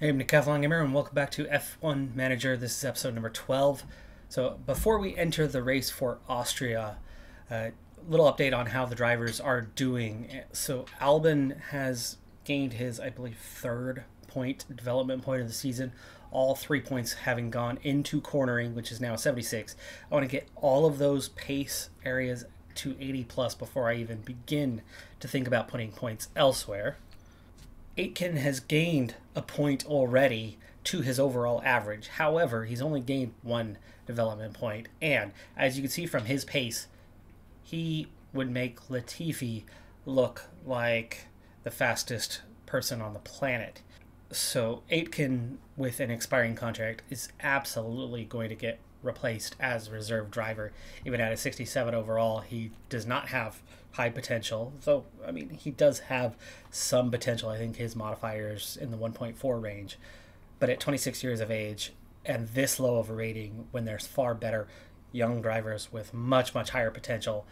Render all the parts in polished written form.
Hey, I'm Decathlon Gamer, and welcome back to F1 Manager. This is episode number 12. So, before we enter the race for Austria, a little update on how the drivers are doing. So, Albon has gained his, I believe, third development point of the season. All 3 points having gone into cornering, which is now 76. I want to get all of those pace areas to 80 plus before I even begin to think about putting points elsewhere. Aitken has gained a point already to his overall average. However, he's only gained one development point. And as you can see from his pace, he would make Latifi look like the fastest person on the planet. So Aitken, with an expiring contract, is absolutely going to get replaced as reserve driver. Even at a 67 overall, he does not have high potential, though I mean he does have some potential. I think his modifiers in the 1.4 range, but at 26 years of age and this low of a rating, when there's far better young drivers with much higher potential,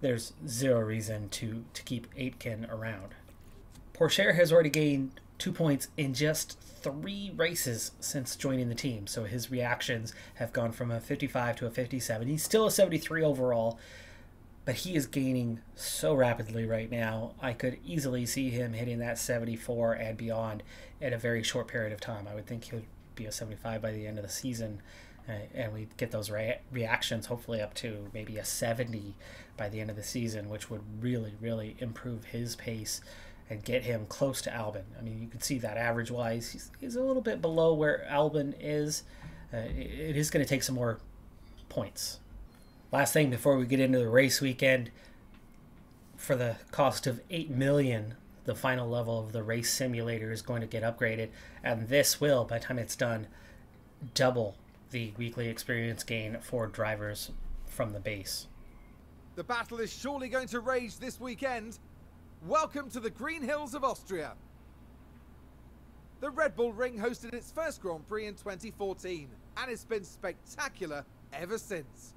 there's zero reason to keep Aitken around. Pourchaire has already gained 2 points in just 3 races since joining the team, so his reactions have gone from a 55 to a 57. He's still a 73 overall, but he is gaining so rapidly right now. I could easily see him hitting that 74 and beyond in a very short period of time. I would think he would be a 75 by the end of the season, and we'd get those reactions hopefully up to maybe a 70 by the end of the season, which would really improve his pace and get him close to Albon. I mean, you can see that average-wise, he's a little bit below where Albon is. It is going to take some more points. Last thing before we get into the race weekend, for the cost of $8 million, the final level of the race simulator is going to get upgraded, and this will, by the time it's done, double the weekly experience gain for drivers from the base. The battle is surely going to rage this weekend. Welcome to the Green Hills of Austria. The Red Bull Ring hosted its first Grand Prix in 2014, and it's been spectacular ever since.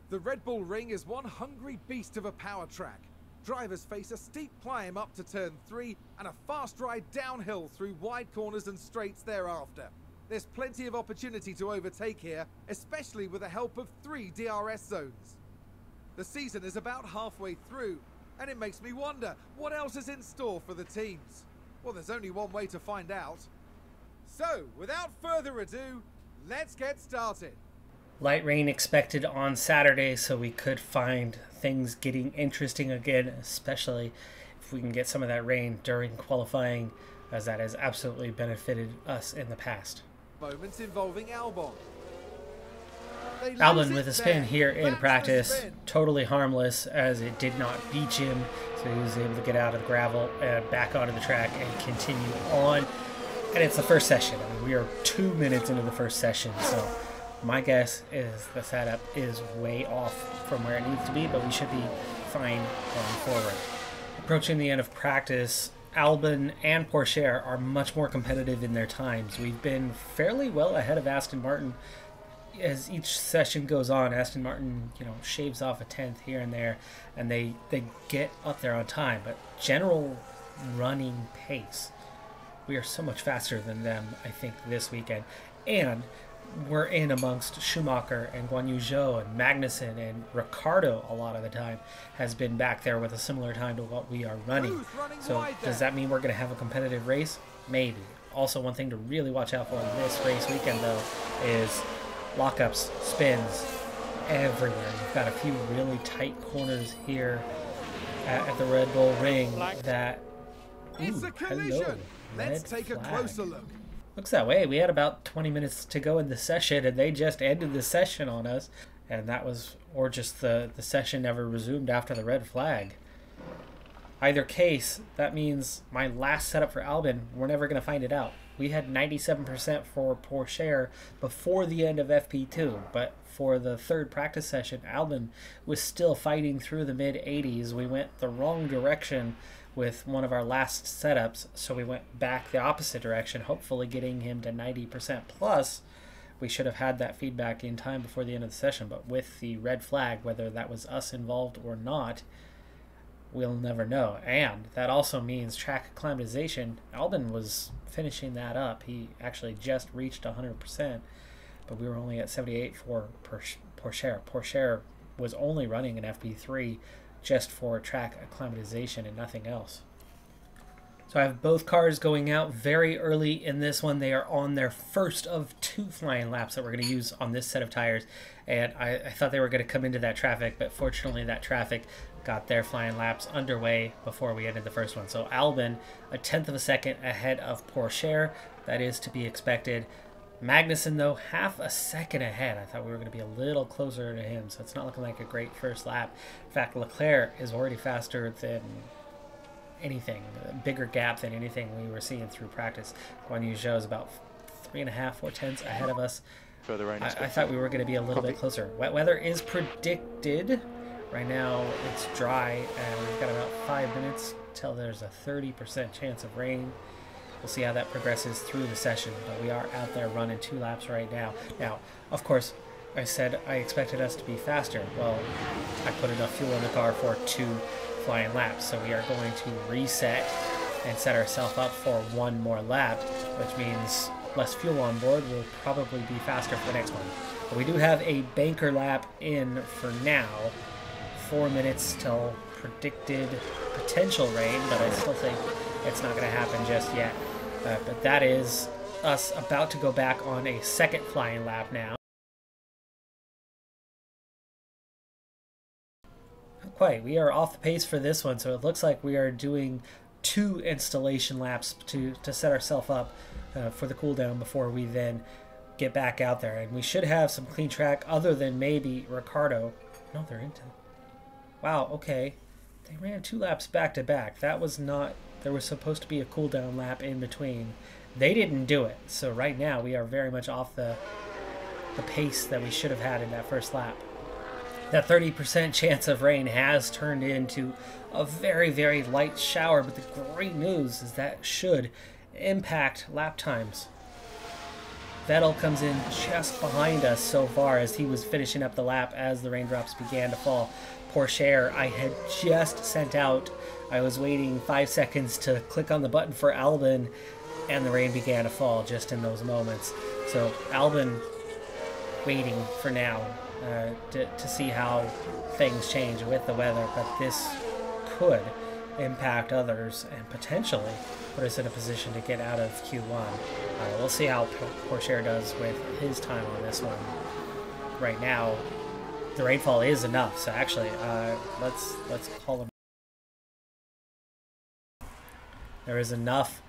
The Red Bull Ring is one hungry beast of a power track. Drivers face a steep climb up to turn 3 and a fast ride downhill through wide corners and straights thereafter. There's plenty of opportunity to overtake here, especially with the help of 3 DRS zones. The season is about halfway through, and it makes me wonder what else is in store for the teams. Well, there's only one way to find out. So, without further ado, let's get started. Light rain expected on Saturday, so we could find things getting interesting again, especially if we can get some of that rain during qualifying, as that has absolutely benefited us in the past. Moments involving Albon. Albon with a spin here in practice, totally harmless as it did not beach him, so he was able to get out of the gravel and back onto the track and continue on. And it's the first session. I mean, we are 2 minutes into the first session, so my guess is the setup is way off from where it needs to be, but we should be fine going forward. Approaching the end of practice, Albon and Pourchaire are much more competitive in their times. We've been fairly well ahead of Aston Martin. As each session goes on, Aston Martin, shaves off a tenth here and there, and they get up there on time. But general running pace, we are so much faster than them, I think, this weekend. And we're in amongst Schumacher and Guan Yu Zhou and Magnussen, and Ricciardo a lot of the time has been back there with a similar time to what we are running. So does that mean we're going to have a competitive race? Maybe. Also, one thing to really watch out for in this race weekend, though, is lockups, spins everywhere. You've got a few really tight corners here at the Red Bull Ring that... It's a collision. Let's take a closer look. Looks that way. We had about 20 minutes to go in the session, and they just ended the session on us. And that was, or just the session never resumed after the red flag. Either case, that means my last setup for Albon, we're never going to find it out. We had 97% for Pourchaire before the end of FP2, but for the third practice session, Albon was still fighting through the mid-80s. We went the wrong direction with one of our last setups, so we went back the opposite direction, hopefully getting him to 90% plus. We should have had that feedback in time before the end of the session, but with the red flag, whether that was us involved or not, we'll never know. And that also means track acclimatization. Albon was finishing that up. He actually just reached 100%, but we were only at 78 for Pourchaire. Pourchaire was only running an FP3 just for track acclimatization and nothing else. So I have both cars going out very early in this one. They are on their first of 2 flying laps that we're going to use on this set of tires. And I thought they were going to come into that traffic, but fortunately that traffic got their flying laps underway before we ended the first one. So Albon, a 1/10 of a second ahead of Pourchaire. That is to be expected. Magnussen, though, 1/2 a second ahead. I thought we were going to be a little closer to him, so it's not looking like a great first lap. In fact, Leclerc is already faster than anything, a bigger gap than anything we were seeing through practice. Guan Yu Zhou is about 3.5, 4/10 ahead of us. Further rain. I thought we were going to be a little bit closer. Wet weather is predicted. Right now it's dry, and we've got about 5 minutes till there's a 30% chance of rain. We'll see how that progresses through the session, but we are out there running 2 laps right now. Now, of course, I said I expected us to be faster. Well, I put enough fuel in the car for 2 flying laps, so we are going to reset and set ourselves up for 1 more lap, which means less fuel on board. Will probably be faster for the next one. But we do have a banker lap in for now. 4 minutes till predicted potential rain, but I still think it's not going to happen just yet. But that is us about to go back on a second flying lap now. Not quite. We are off the pace for this one, so it looks like we are doing 2 installation laps to set ourselves up for the cool down before we then get back out there. And we should have some clean track other than maybe Ricardo. No, they're into... Wow, okay. They ran 2 laps back to back. That was not... There was supposed to be a cool down lap in between. They didn't do it. So right now we are very much off the pace that we should have had in that first lap. That 30% chance of rain has turned into a very, very light shower, but the great news is that should impact lap times. Vettel comes in just behind us so far as he was finishing up the lap as the raindrops began to fall. Pourchaire, I had just sent out. I was waiting 5 seconds to click on the button for Albon, and the rain began to fall just in those moments. So Albon waiting for now to see how things change with the weather, but this could impact others and potentially put us in a position to get out of Q1. We'll see how Pourchaire does with his time on this one. Right now, the rainfall is enough, so actually, let's call him. There's enough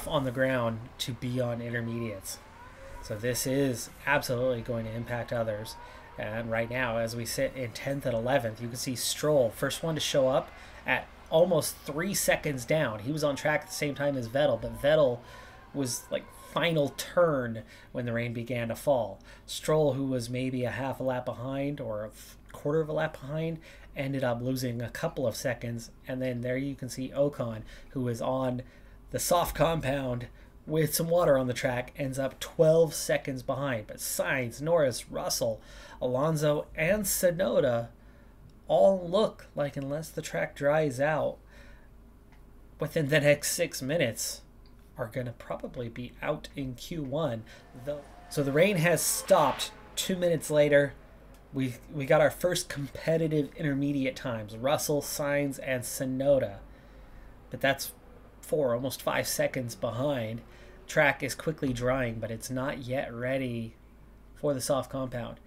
on the ground to be on intermediates. So this is absolutely going to impact others. And right now, as we sit in 10th and 11th, you can see Stroll, first one to show up at almost 3 seconds down. He was on track at the same time as Vettel, but Vettel was like final turn when the rain began to fall. Stroll, who was maybe a half a lap behind or a quarter of a lap behind, ended up losing a couple of seconds. And then there you can see Ocon, who is on the soft compound with some water on the track, ends up 12 seconds behind. But Sainz, Norris, Russell, Alonso, and Tsunoda all look like, unless the track dries out within the next 6 minutes, are going to probably be out in Q1. So the rain has stopped. 2 minutes later, we got our first competitive intermediate times. Russell, Sainz, and Tsunoda. But that's 4, almost 5 seconds behind. Track is quickly drying, but it's not yet ready for the soft compound.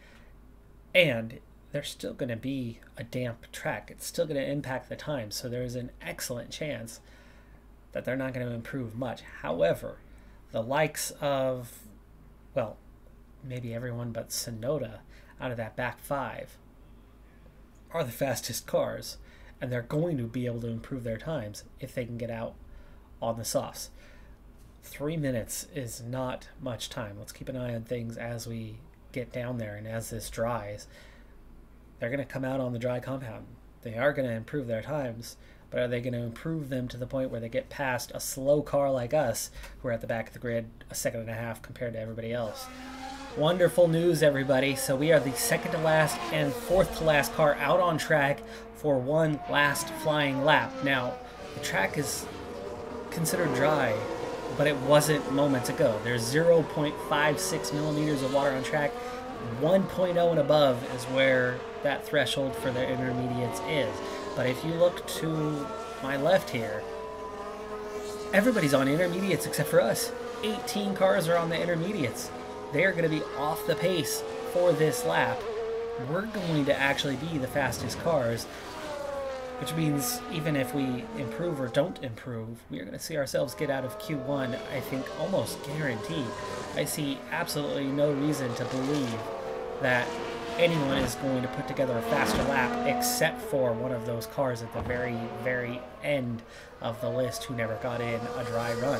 And there's still going to be a damp track. It's still going to impact the time, so there's an excellent chance that they're not going to improve much. However, the likes of, well, maybe everyone but Tsunoda out of that back 5 are the fastest cars, and they're going to be able to improve their times if they can get out on the softs. 3 minutes is not much time. Let's keep an eye on things as we get down there, and as this dries, they're going to come out on the dry compound. They are going to improve their times, but are they going to improve them to the point where they get past a slow car like us, who are at the back of the grid a second and a half compared to everybody else? Wonderful news, everybody. So we are the second to last and fourth to last car out on track for one last flying lap. Now, the track is considered dry, but it wasn't moments ago. There's 0.56 millimeters of water on track. 1.0 and above is where that threshold for the intermediates is. But if you look to my left here, everybody's on intermediates except for us. 18 cars are on the intermediates. They are going to be off the pace for this lap. We're going to actually be the fastest cars, which means even if we improve or don't improve, we are going to see ourselves get out of Q1, I think, almost guaranteed. I see absolutely no reason to believe that anyone is going to put together a faster lap except for one of those cars at the very, very end of the list who never got in a dry run.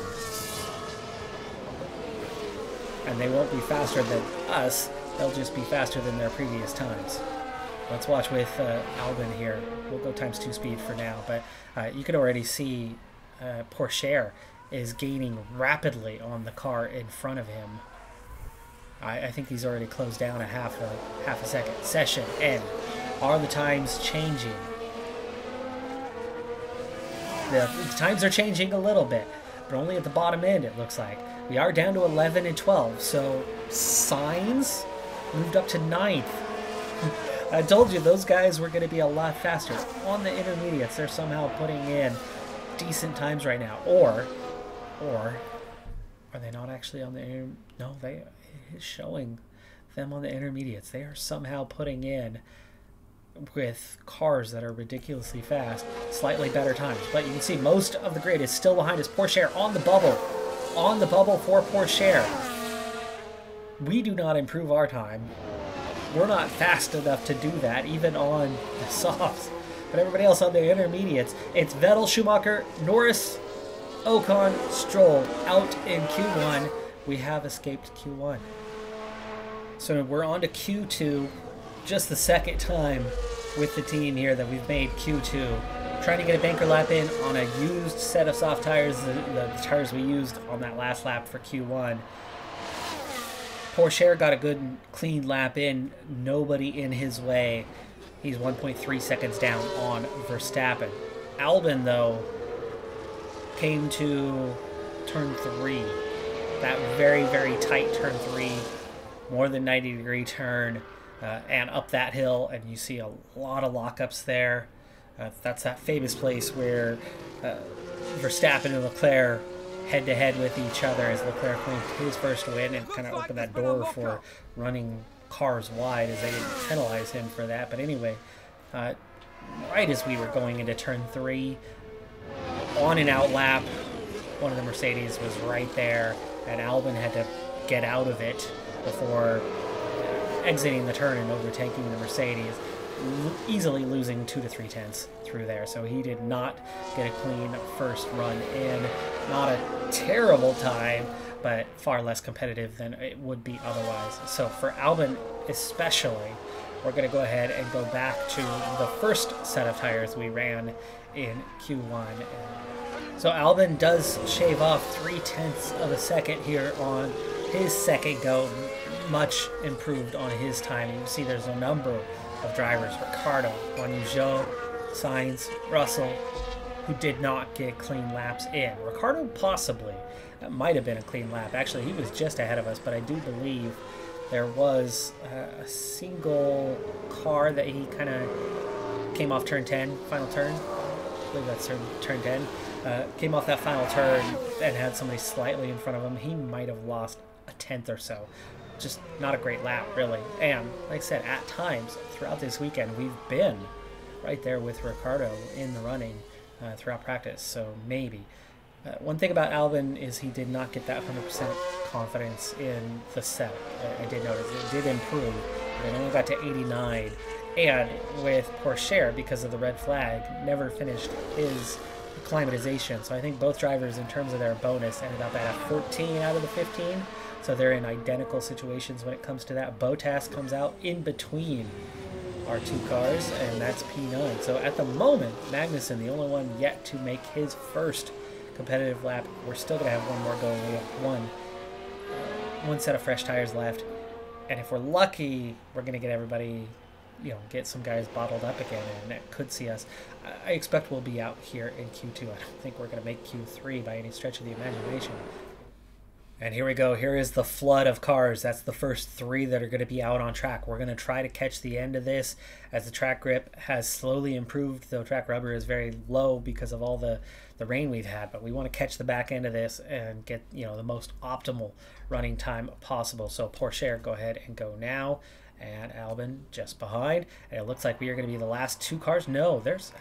And they won't be faster than us, they'll just be faster than their previous times. Let's watch with Albin here. We'll go ×2 speed for now, but you can already see Porsche is gaining rapidly on the car in front of him. I think he's already closed down a half a second. Session end. Are the times changing? The times are changing a little bit, but only at the bottom end, it looks like. We are down to 11 and 12, so Sainz moved up to 9th. I told you those guys were going to be a lot faster. On the intermediates, they're somehow putting in decent times right now. Or are they not actually on the no, it is showing them on the intermediates. They are somehow putting in, with cars that are ridiculously fast, slightly better times. But you can see most of the grid is still behind us. Porsche on the bubble. On the bubble for Porsche. We do not improve our time. We're not fast enough to do that, even on the softs. But everybody else on the intermediates, it's Vettel, Schumacher, Norris, Ocon, Stroll out in Q1. We have escaped Q1. So we're on to Q2, just the second time with the team here that we've made Q2. Trying to get a banker lap in on a used set of soft tires, the tires we used on that last lap for Q1. Porsche got a good clean lap in, nobody in his way. He's 1.3 seconds down on Verstappen. Albin, though, came to turn 3. That very, very tight turn 3, more than 90-degree turn, and up that hill, and you see a lot of lockups there. That's that famous place where Verstappen and Leclerc head-to-head with each other as Leclerc claimed his first win and kind of opened that door for running cars wide as they didn't penalize him for that. But anyway, right as we were going into turn 3, on and out lap, one of the Mercedes was right there, and Albin had to get out of it before exiting the turn and overtaking the Mercedes, easily losing 2 to 3 tenths through there. So he did not get a clean first run in. Not a terrible time, but far less competitive than it would be otherwise. So for Albin especially, we're going to go ahead and go back to the first set of tires we ran in Q1. So Albin does shave off 0.3 of a second here on his second go, much improved on his time. You see there's a number of drivers, Ricciardo, Guanyu, Sainz, Russell, who did not get clean laps in. Ricciardo possibly, that might have been a clean lap. Actually, he was just ahead of us, but I do believe there was a single car that he kind of came off turn 10, final turn. I believe that's turn 10. Came off that final turn and had somebody slightly in front of him. He might have lost a tenth or so. Just not a great lap, really. And like I said, at times throughout this weekend, we've been right there with Ricciardo in the running throughout practice. So maybe. One thing about Albin is he did not get that 100% confidence in the setup. I did notice it did improve. It only got to 89. And with Porsche, because of the red flag, never finished his acclimatization. So I think both drivers, in terms of their bonus, ended up at a 14 out of the 15. So they're in identical situations when it comes to that. Bottas comes out in between our two cars, and that's P9. So at the moment, Magnussen, the only one yet to make his first competitive lap. We're still going to have one more going. We have one set of fresh tires left. And if we're lucky, we're going to get everybody, get some guys bottled up again, and it could see us. I expect we'll be out here in Q2. I don't think we're going to make Q3 by any stretch of the imagination. And here we go. Here is the flood of cars. That's the first 3 that are going to be out on track. We're going to try to catch the end of this as the track grip has slowly improved, though track rubber is very low because of all the rain we've had. But we want to catch the back end of this and get, the most optimal running time possible. So Porsche, go ahead and go now. And Albin just behind, and it looks like we are going to be the last 2 cars. No, there's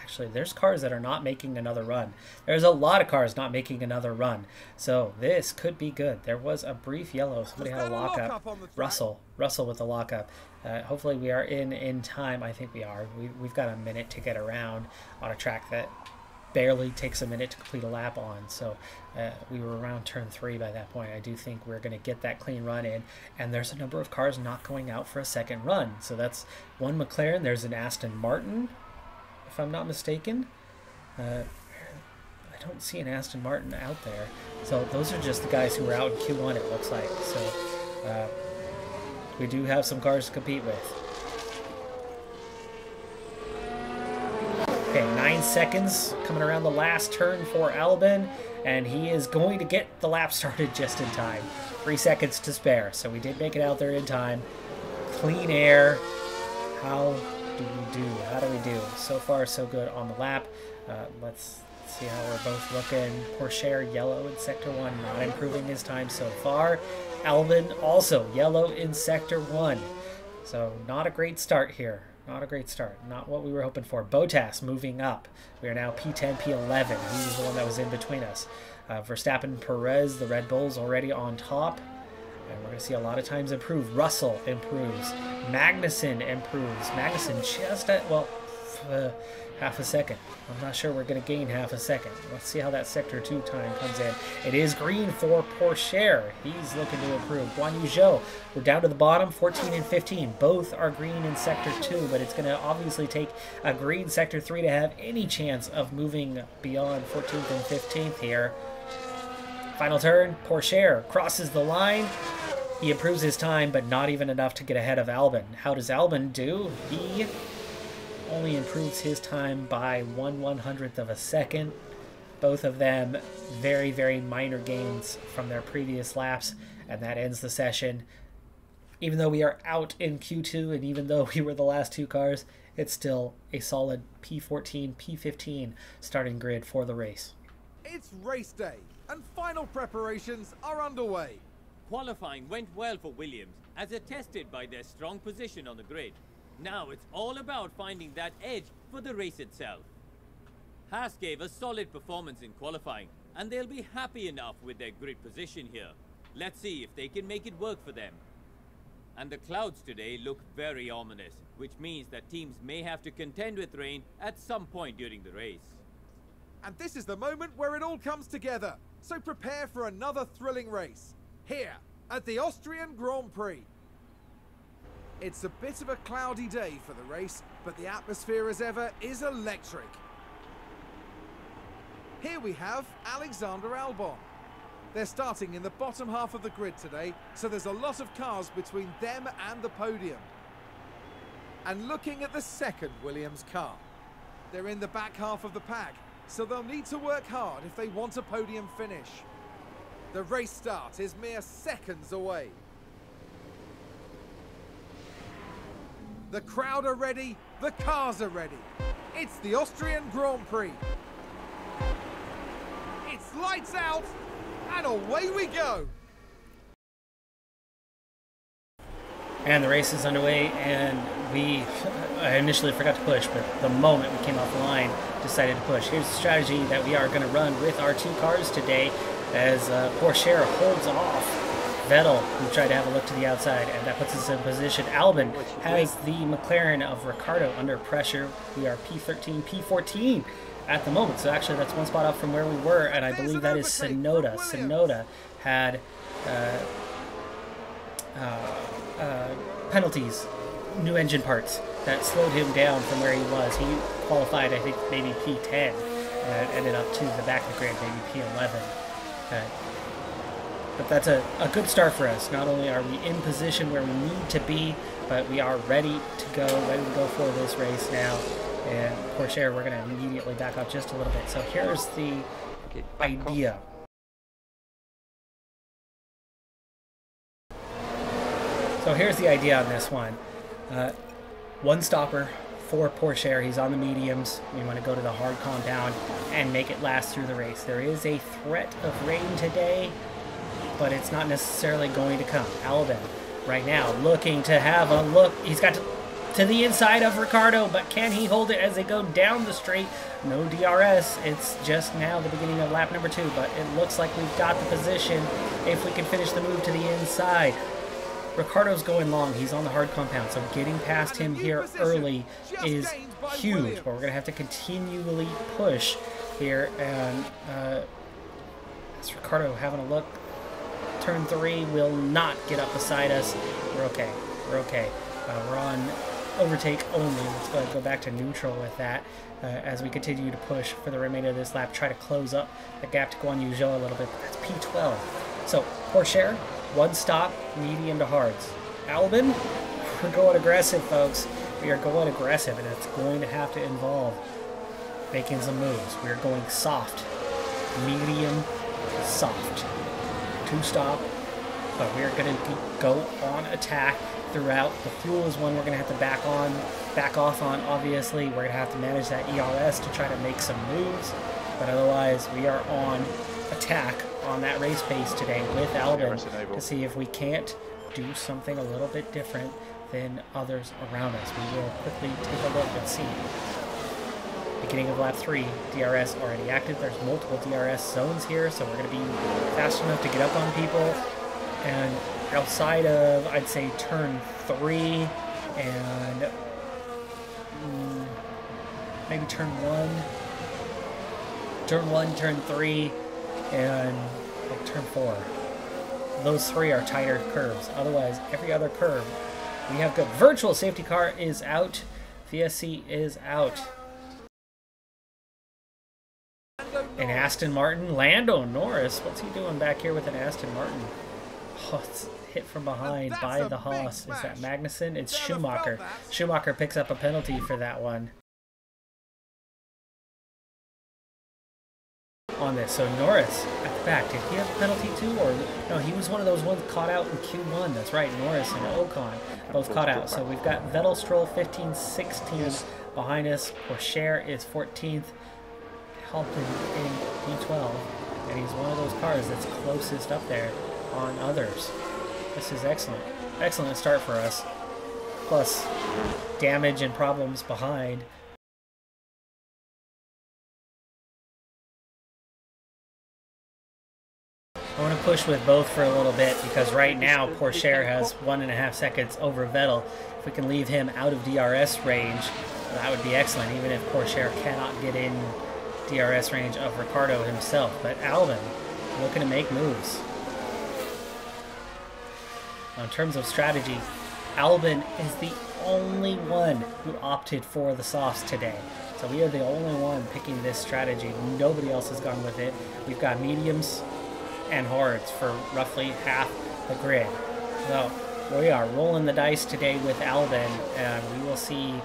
cars that are not making another run. There's a lot of cars not making another run, so this could be good. There was a brief yellow. Somebody had a lockup. Russell with the lockup. Hopefully we are in time. I think we are. We've got a minute to get around on a track that barely takes a minute to complete a lap on. So we were around turn 3 by that point. I do think we're going to get that clean run in, and there's a number of cars not going out for a second run. So that's one McLaren. There's an Aston Martin, if I'm not mistaken. I don't see an Aston Martin out there. So those are just the guys who were out in Q1, it looks like. So we do have some cars to compete with. Okay, 9 seconds coming around the last turn for Albin, and he is going to get the lap started just in time. 3 seconds to spare, so we did make it out there in time. Clean air. How do we do? How do we do? So far, so good on the lap. Let's see how we're both looking. Porsche yellow in Sector 1, not improving his time so far. Albin also yellow in Sector 1. So not a great start here. Not a great start. Not what we were hoping for. Bottas moving up. We are now P10, P11. He was the one that was in between us. Verstappen, Perez, the Red Bulls already on top. And we're going to see a lot of times improve. Russell improves. Magnussen improves. Magnussen just at, half a second. I'm not sure we're going to gain half a second. Let's see how that Sector 2 time comes in. It is green for Porsche. He's looking to improve. Guan Yu Zhou, we're down to the bottom, 14 and 15. Both are green in Sector 2, but it's going to obviously take a green Sector 3 to have any chance of moving beyond 14th and 15th here. Final turn, Porsche crosses the line. He improves his time, but not even enough to get ahead of Albin. How does Albin do? He only improves his time by 1/100th of a second. Both of them very, very minor gains from their previous laps, and that ends the session. Even though we are out in Q2, and even though we were the last 2 cars, it's still a solid P14, P15 starting grid for the race. It's race day, and final preparations are underway. Qualifying went well for Williams, as attested by their strong position on the grid. Now it's all about finding that edge for the race itself. Haas gave a solid performance in qualifying, and they'll be happy enough with their grid position here. Let's see if they can make it work for them. And the clouds today look very ominous, which means that teams may have to contend with rain at some point during the race. And this is the moment where it all comes together, so prepare for another thrilling race, here at the Austrian Grand Prix. It's a bit of a cloudy day for the race, but the atmosphere as ever is electric. Here we have Alexander Albon. They're starting in the bottom half of the grid today, so there's a lot of cars between them and the podium. And looking at the second Williams car, they're in the back half of the pack, so they'll need to work hard if they want a podium finish. The race start is mere seconds away. The crowd are ready, the cars are ready. It's the Austrian Grand Prix. It's lights out, and away we go. And the race is underway, and I initially forgot to push, but the moment we came off the line, decided to push. Here's the strategy that we are going to run with our 2 cars today, as Porsche holds off Vettel, who tried to have a look to the outside, and that puts us in position. Albin has the McLaren of Ricardo under pressure. We are P13, P14 at the moment, so actually that's 1 spot up from where we were, and I believe that is Sonoda. Sonoda had penalties, new engine parts, that slowed him down from where he was. He qualified, I think, maybe P10, and ended up to the back of the grid, maybe P11. But that's a good start for us. Not only are we in position where we need to be, but we are ready to go for this race now. And Porsche, we're going to immediately back up just a little bit. So here's the idea. So here's the idea on this one. One stopper for Porsche. He's on the mediums. We want to go to the hard compound and make it last through the race. There is a threat of rain today, but it's not necessarily going to come. Albin right now looking to have a look. He's got to the inside of Ricciardo, but can he hold it as they go down the straight? No DRS. It's just now the beginning of lap number 2, but it looks like we've got the position if we can finish the move to the inside. Ricciardo's going long. He's on the hard compound, so getting past him here early is huge. But we're going to have to continually push here. And it's Ricciardo having a look. Turn 3 will not get up beside us. We're okay. We're okay. We're on overtake only. Let's go ahead and go back to neutral with that as we continue to push for the remainder of this lap. Try to close up the gap to Guan Yu Zhou a little bit. That's P12. So Porsche, one stop, medium to hards. Albin, we're going aggressive, folks. We are going aggressive, and it's going to have to involve making some moves. We are going soft, medium, soft. 2-stop, but we're going to go on attack throughout. The fuel is one we're going to have to back off on, obviously. We're going to have to manage that ERS to try to make some moves, but otherwise we are on attack on that race pace today with Albin to see if we can't do something a little bit different than others around us. We will quickly take a look and see. Beginning of lap 3, DRS already active. There's multiple DRS zones here, so we're going to be fast enough to get up on people. And outside of, I'd say, turn 3 and maybe turn 1. Turn 1, turn 3, and like turn 4. Those 3 are tighter curves. Otherwise, every other curve, we have good. Virtual safety car is out. VSC is out. An Aston Martin. Lando Norris. What's he doing back here with an Aston Martin? Oh, it's hit from behind by the Haas. Is that Magnussen? It's Schumacher. Schumacher picks up a penalty for that one. On this. So Norris at the back. Did he have a penalty too? Or no, he was one of those ones caught out in Q1. That's right. Norris and Ocon both caught out. So we've got Vettel, Stroll 15, 16 behind us. Porsche is 14th. Halpin in P12. And he's one of those cars that's closest up there on others. This is excellent. Excellent start for us. Plus damage and problems behind. I want to push with both for a little bit because right now Porsche has 1.5 seconds over Vettel. If we can leave him out of DRS range, that would be excellent, even if Porsche cannot get in DRS range of Ricciardo himself. But Albin looking to make moves. Now, in terms of strategy, Albin is the only one who opted for the softs today. So we are the only one picking this strategy. Nobody else has gone with it. We've got mediums and hards for roughly half the grid. So we are rolling the dice today with Albin, and we will see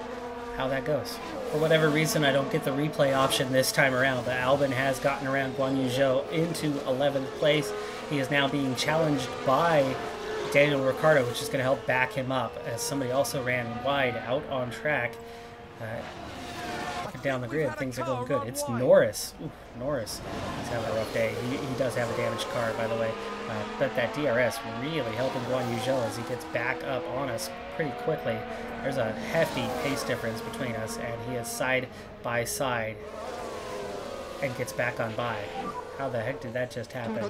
how that goes. For whatever reason, I don't get the replay option this time around, but Albin has gotten around Guan Yu Zhou into 11th place. He is now being challenged by Daniel Ricciardo, which is going to help back him up, as somebody also ran wide out on track. Looking down the grid, things are going good. It's Norris. Ooh, Norris. He's having a rough day. He does have a damaged car, by the way. But that DRS really helping Guan Yu Zhou as he gets back up on us pretty quickly. There's a hefty pace difference between us, and he is side by side and gets back on by. How the heck did that just happen?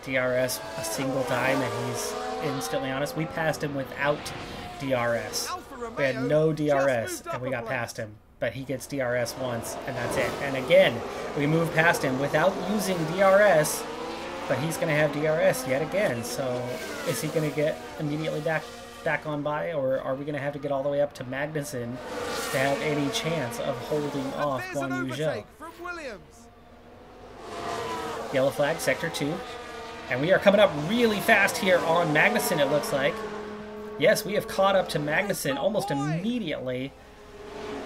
DRS a single time, and he's instantly on us. We passed him without DRS. We had no DRS, and we got past him. But he gets DRS once, and that's it. And again, we move past him without using DRS, but he's going to have DRS yet again. So is he going to get immediately back on by, or are we going to have to get all the way up to Magnussen to have any chance of holding off Guan Yu Zhou? Yellow flag, sector 2. And we are coming up really fast here on Magnussen, it looks like. Yes, we have caught up to Magnussen almost immediately.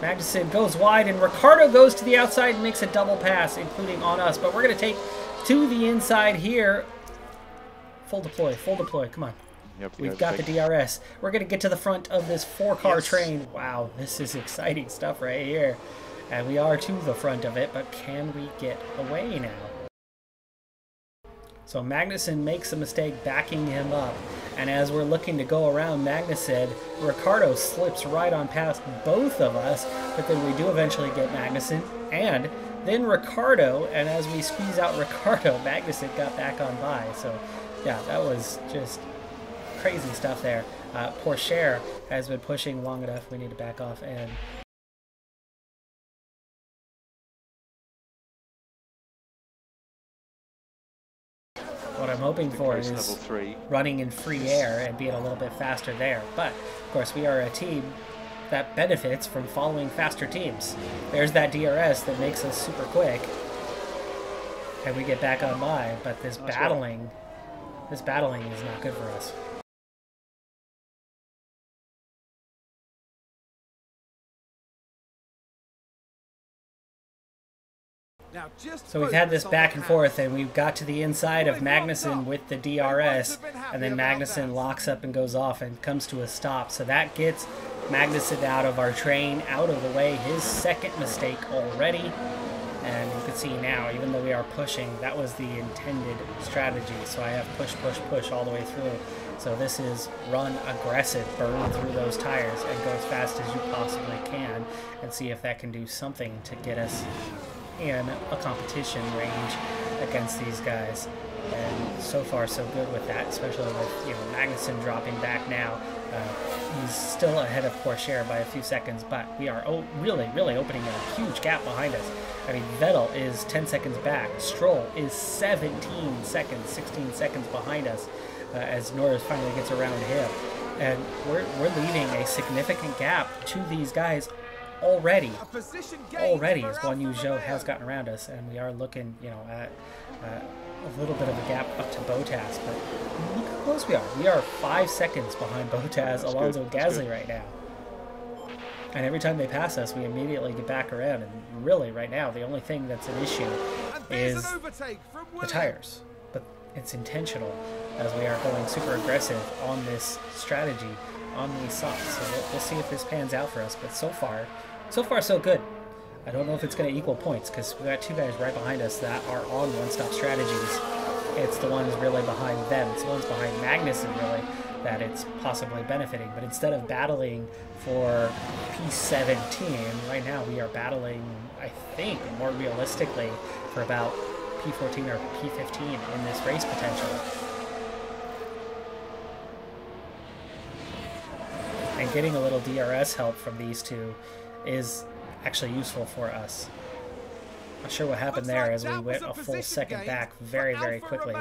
Magnussen goes wide, and Ricciardo goes to the outside and makes a double pass, including on us. But we're going to take to the inside here. Full deploy, come on. Yep, We've got the DRS. We're going to get to the front of this 4-car train. Wow, this is exciting stuff right here. And we are to the front of it, but can we get away now? So Magnussen makes a mistake backing him up. And as we're looking to go around Magnussen, Ricciardo slips right on past both of us. But then we do eventually get Magnussen. And then Ricciardo, and as we squeeze out Ricciardo, Magnussen got back on by. So yeah, that was just crazy stuff there. Porsche has been pushing long enough. We need to back off and... What I'm hoping for is running in free air and being a little bit faster there. But, of course, we are a team that benefits from following faster teams. There's that DRS that makes us super quick. And we get back on by. But this battling is not good for us. Now, so we've had this back and forth, and we've got to the inside of Magnussen with the DRS, and then Magnussen locks up and goes off and comes to a stop. So that gets Magnussen out of our train, out of the way, his second mistake already. And you can see now, even though we are pushing, that was the intended strategy. So I have push, push, push all the way through. So this is run aggressive, burn through those tires, and go as fast as you possibly can, and see if that can do something to get us in a competition range against these guys. And so far so good with that, especially with Magnussen dropping back now. He's still ahead of Porsche by a few seconds, but we are really opening a huge gap behind us. I mean, Vettel is 10 seconds back. Stroll is 16 seconds behind us as Norris finally gets around him. And we're leaving a significant gap to these guys already as Guan Yu Zhou has gotten around us, and we are looking, at a little bit of a gap up to Bottas, but look how close we are. We are 5 seconds behind Bottas, Alonso, Gasly right now. And every time they pass us, we immediately get back around, and really right now the only thing that's an issue is the tires. But it's intentional, as we are going super aggressive on this strategy on these softs. So we'll see if this pans out for us, but so far so good. I don't know if it's going to equal points, because we got two guys right behind us that are on one-stop strategies. It's the ones really behind them. It's the ones behind Magnussen, really, that it's possibly benefiting. But instead of battling for P17, right now we are battling, I think, more realistically, for about P14 or P15 in this race potential. And getting a little DRS help from these two is actually useful for us. Not sure what happened there, as we went a full second back very quickly,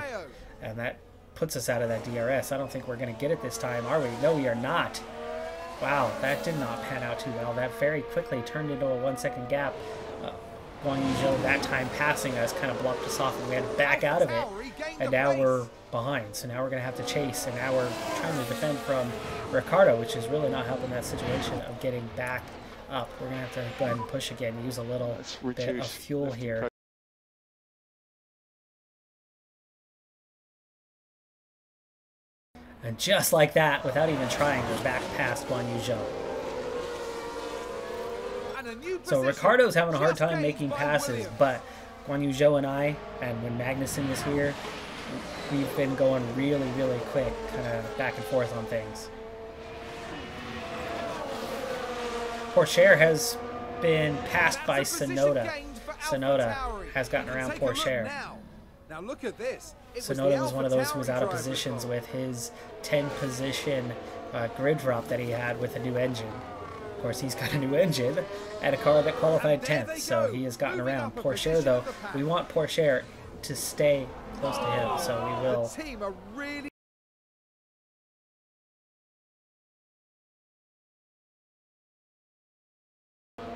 and that puts us out of that DRS. I don't think we're going to get it this time, are we? No, we are not. Wow, that did not pan out too well. That very quickly turned into a 1 second gap. Guan Yu Zhou that time passing us kind of blocked us off, and we had to back out of it, and now we're behind. So now we're going to have to chase, and now we're trying to defend from Ricciardo, which is really not helping that situation of getting back up. We're going to have to go ahead and push again, use a little bit of fuel here. And just like that, without even trying, we're back past Guan Yu Zhou. So Ricciardo's having a hard time making passes, but Guan Yu Zhou and I, and when Magnussen is here, we've been going really quick, kind of back and forth on things. Porsche has been passed by Sonoda. Sonoda has gotten around Porsche. Now look at this. Sonoda was one of those who was out of positions with his 10-position grid drop that he had with a new engine. Of course, he's got a new engine and a car that qualified 10th, so he has gotten around. Porsche, though, we want Porsche to stay close to him, so we will.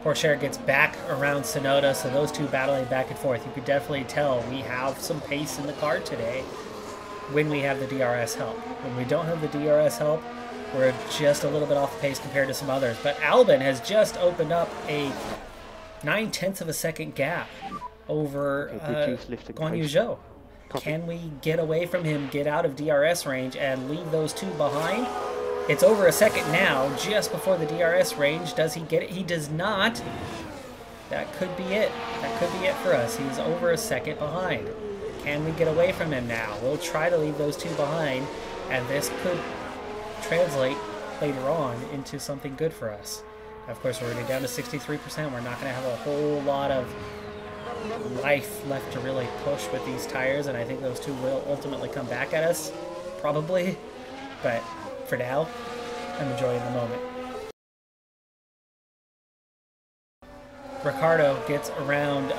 Pourchaire gets back around Sonoda, so those two battling back and forth. You could definitely tell we have some pace in the car today when we have the DRS help. When we don't have the DRS help, we're just a little bit off the pace compared to some others. But Albin has just opened up a 9/10 of a second gap over Guan Yu Zhou. Can we get away from him, get out of DRS range, and leave those two behind? It's over a second now, just before the DRS range. Does he get it? He does not. That could be it. That could be it for us. He's over a second behind. Can we get away from him now? We'll try to leave those two behind, and this could translate later on into something good for us. Of course, we're already down to 63%. We're not going to have a whole lot of life left to really push with these tires, and I think those two will ultimately come back at us, probably. But for now, I'm enjoying the moment. Ricardo gets around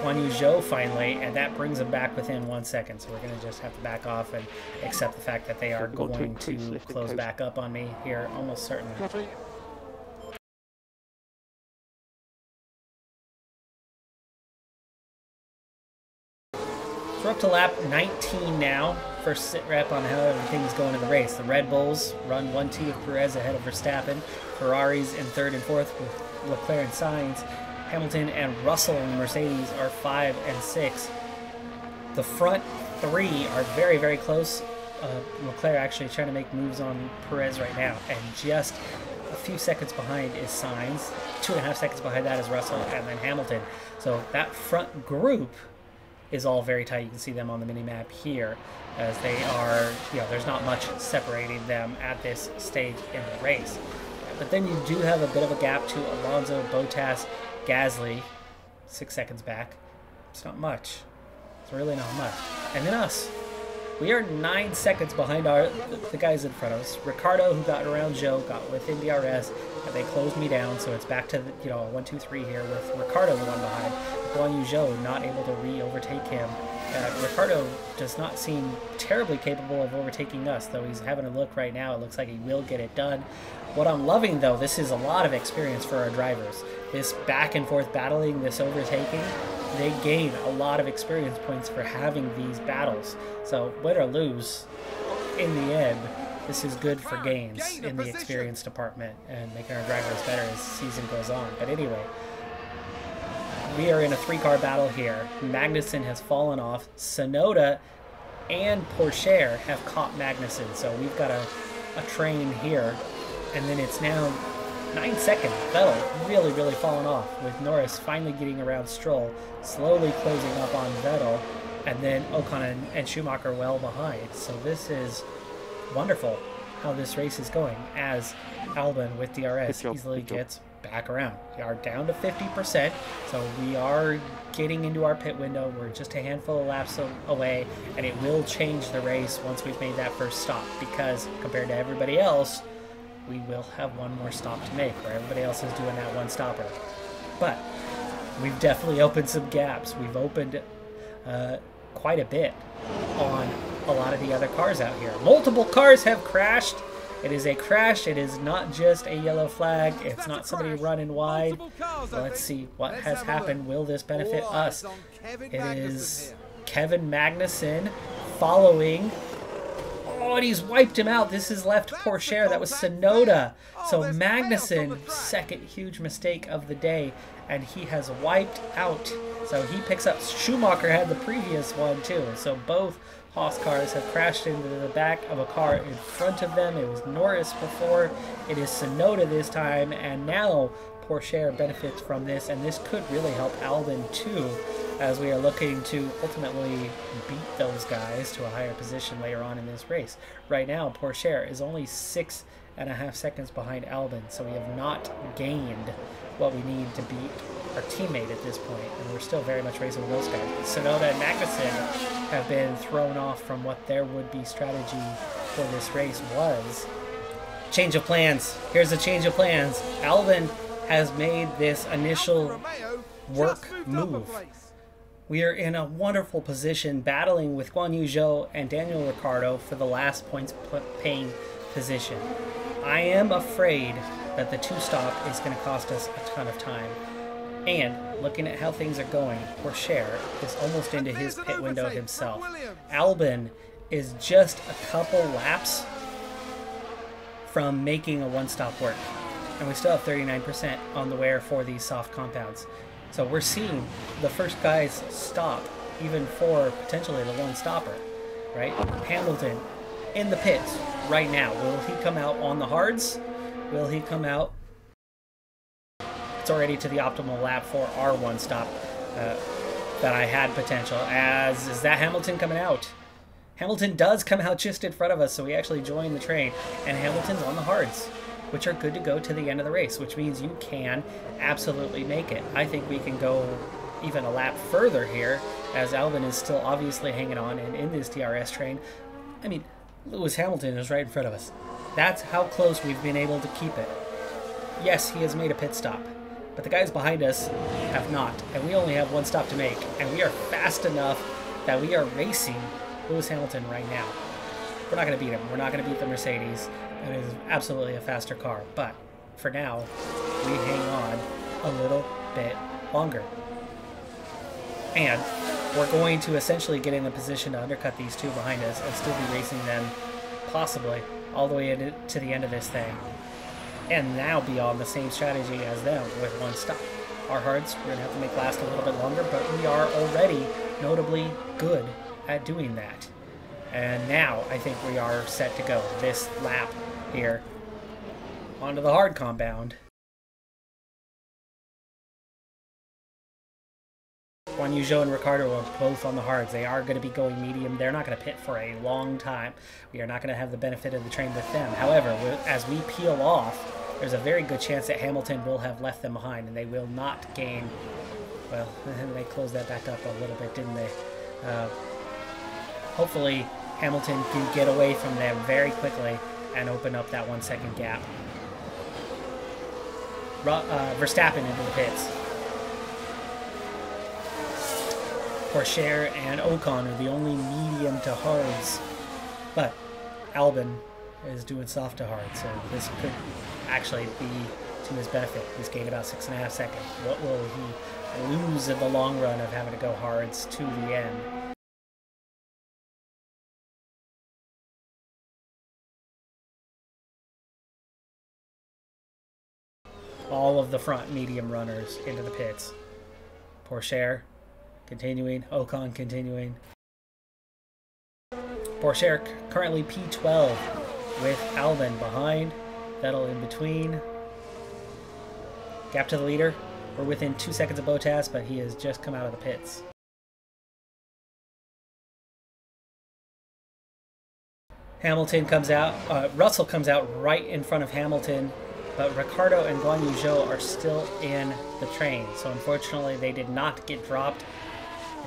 Guan Yu Zhou finally, and that brings him back within 1 second. So we're going to just have to back off and accept the fact that they are going to close back up on me here, almost certainly. So we're up to lap 19 now. First sit rep on how everything's going in the race. The Red Bulls run 1-2 with Perez ahead of Verstappen. Ferraris in 3rd and 4th with Leclerc and Sainz. Hamilton and Russell and Mercedes are 5 and 6. The front three are very, very close. Leclerc actually trying to make moves on Perez right now. And just a few seconds behind is Sainz. 2.5 seconds behind that is Russell and then Hamilton. So that front group is all very tight. You can see them on the mini-map here as they are, there's not much separating them at this stage in the race. But then you do have a bit of a gap to Alonso, Bottas, Gasly, 6 seconds back. It's not much. It's really not much. And then us. We are 9 seconds behind the guys in front of us. Ricardo, who got around Zhou, got within DRS, and they closed me down, so it's back to a 1-2-3 here with Ricardo the one behind. Guan Yu Zhou not able to overtake him. Ricardo does not seem terribly capable of overtaking us, though he's having a look right now. It looks like he will get it done. What I'm loving, though, this is a lot of experience for our drivers. This back and forth battling, this overtaking, they gain a lot of experience points for having these battles. So win or lose, in the end, this is good for gains in the experience department and making our drivers better as the season goes on. But anyway, we are in a 3-car battle here. Magnussen has fallen off. Sonoda and Pourchaire have caught Magnussen. So we've got a train here. And then it's now 9 seconds. Vettel really, really fallen off, with Norris finally getting around Stroll, slowly closing up on Vettel, and then Ocon and Schumacher well behind. So this is wonderful how this race is going, as Albin with DRS easily gets back around. We are down to 50%, so we are getting into our pit window. We're just a handful of laps away, and it will change the race once we've made that first stop, because compared to everybody else, we will have one more stop to make, where everybody else is doing that one stopper. But we've definitely opened some gaps. We've opened quite a bit on a lot of the other cars out here. Multiple cars have crashed. It is a crash. It is not just a yellow flag. It's not somebody running wide. Let's see what has happened. Will this benefit us? It is Kevin Magnussen following. Oh, and he's wiped him out. This has left Pourchaire. That was Sonoda. So Magnussen, second huge mistake of the day, and he has wiped out. So he picks up. Schumacher had the previous one too. So both Haas cars have crashed into the back of a car in front of them. It was Norris before. It is Sonoda this time, and now Pourchaire benefits from this, and this could really help Albin too, as we are looking to ultimately beat those guys to a higher position later on in this race. Right now, Pourchaire is only 6.5 seconds behind Albin, so we have not gained what we need to beat our teammate at this point, and we're still very much racing with those guys. But Sonoda and Magnussen have been thrown off from what their would-be strategy for this race was. Change of plans. Here's a change of plans. Albin has made this initial work move. We are in a wonderful position battling with Guan Yu Zhou and Daniel Ricciardo for the last points paying position. I am afraid that the two-stop is going to cost us a ton of time. And looking at how things are going, Pourchaire is almost into his pit window himself. Albin is just a couple laps from making a one-stop work. And we still have 39% on the wear for these soft compounds. So we're seeing the first guys stop, even for potentially the one-stopper, right? Hamilton in the pits right now. Will he come out on the hards? Will he come out? It's already to the optimal lap for our one-stop that I had potential. Is that Hamilton coming out? Hamilton does come out just in front of us, so we actually join the train, and Hamilton's on the hards, which are good to go to the end of the race, which means you can absolutely make it. I think we can go even a lap further here, as Albin is still obviously hanging on and in this DRS train. I mean, Lewis Hamilton is right in front of us. That's how close we've been able to keep it. Yes, he has made a pit stop, but the guys behind us have not, and we only have one stop to make, and we are fast enough that we are racing Lewis Hamilton right now. We're not going to beat him. We're not going to beat the Mercedes. It is absolutely a faster car, but for now, we hang on a little bit longer. And we're going to essentially get in a position to undercut these two behind us and still be racing them, possibly, all the way to the end of this thing. And now be on the same strategy as them with one stop. Our hards, we're going to have to make last a little bit longer, but we are already notably good at doing that. And now I think we are set to go. This lap here onto the hard compound. Guan Yu Zhou and Ricardo are both on the hards. They are going to be going medium. They're not going to pit for a long time. We are not going to have the benefit of the train with them. However, as we peel off, there's a very good chance that Hamilton will have left them behind, and they will not gain. Well, they closed that back up a little bit, didn't they? Hopefully Hamilton can get away from them very quickly and open up that 1 second gap. Verstappen into the pits. Pourchaire and Ocon are the only medium to hards, but Albin is doing soft to hard, so this could actually be to his benefit. He's gained about 6.5 seconds. What will he lose in the long run of having to go hards to the end? All of the front medium runners into the pits. Pourchaire continuing, Ocon continuing. Pourchaire currently P12 with Albin behind, Vettel in between. Gap to the leader. We're within 2 seconds of Bottas, but he has just come out of the pits. Hamilton comes out, Russell comes out right in front of Hamilton, but Ricardo and Guan Yu Zhou are still in the train. So unfortunately they did not get dropped,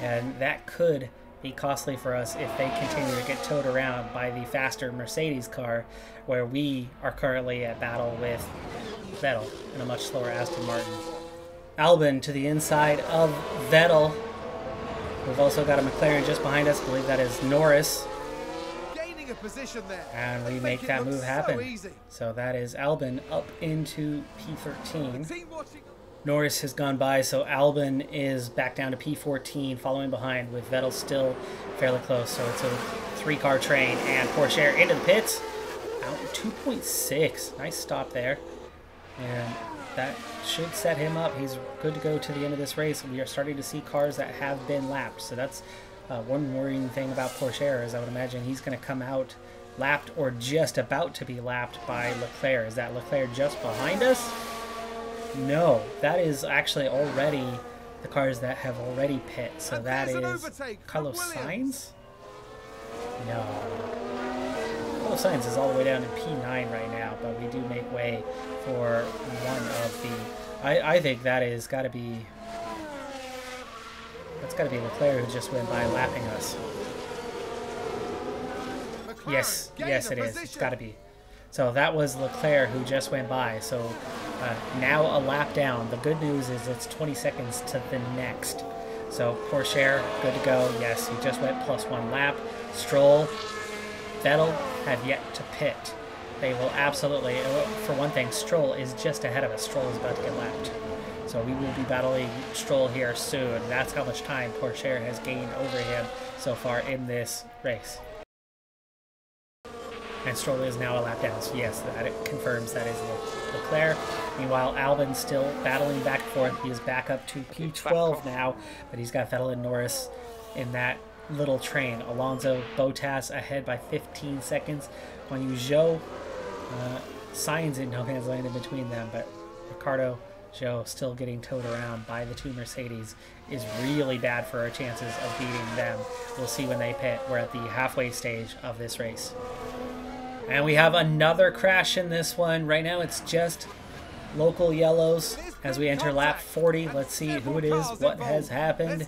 and that could be costly for us if they continue to get towed around by the faster Mercedes car, where we are currently at battle with Vettel in a much slower Aston Martin. Albin to the inside of Vettel. We've also got a McLaren just behind us. I believe that is Norris. Gaining a position there. And we make that move happen. So that is Albin up into P13. Norris has gone by, so Albin is back down to P14, following behind with Vettel still fairly close. So it's a 3-car train, and Pourchaire into the pits. Out 2.6. Nice stop there. And that should set him up. He's good to go to the end of this race. We are starting to see cars that have been lapped. So that's one worrying thing about Pourchaire, is I would imagine he's going to come out lapped or just about to be lapped by Leclerc. Is that Leclerc just behind us? No, that is actually already the cars that have already pit. So that is Carlos Sainz? No. Carlos Sainz is all the way down to P9 right now, but we do make way for one of the... I think that is got to be... That's got to be Leclerc who just went by lapping us. Yes, yes it is. It's got to be. So that was Leclerc who just went by. So now a lap down. The good news is it's 20 seconds to the next. So Pourchaire, good to go. Yes, he just went +1 lap. Stroll, Vettel have yet to pit. They will absolutely, for one thing, Stroll is just ahead of us. Stroll is about to get lapped. So we will be battling Stroll here soon. That's how much time Pourchaire has gained over him so far in this race. And Stroll is now a lap down. So yes, that it confirms that is Leclerc. Meanwhile, Albon's still battling back and forth. He is back up to P12 now, but he's got Vettel and Norris in that little train. Alonso, Bottas ahead by 15 seconds. Guan Yu Zhou, Sainz and no hands landed between them, but Ricardo, Zhou still getting towed around by the two Mercedes is really bad for our chances of beating them. We'll see when they pit. We're at the halfway stage of this race. And we have another crash in this one. Right now it's just local yellows as we enter lap 40. Let's see who it is, what has happened.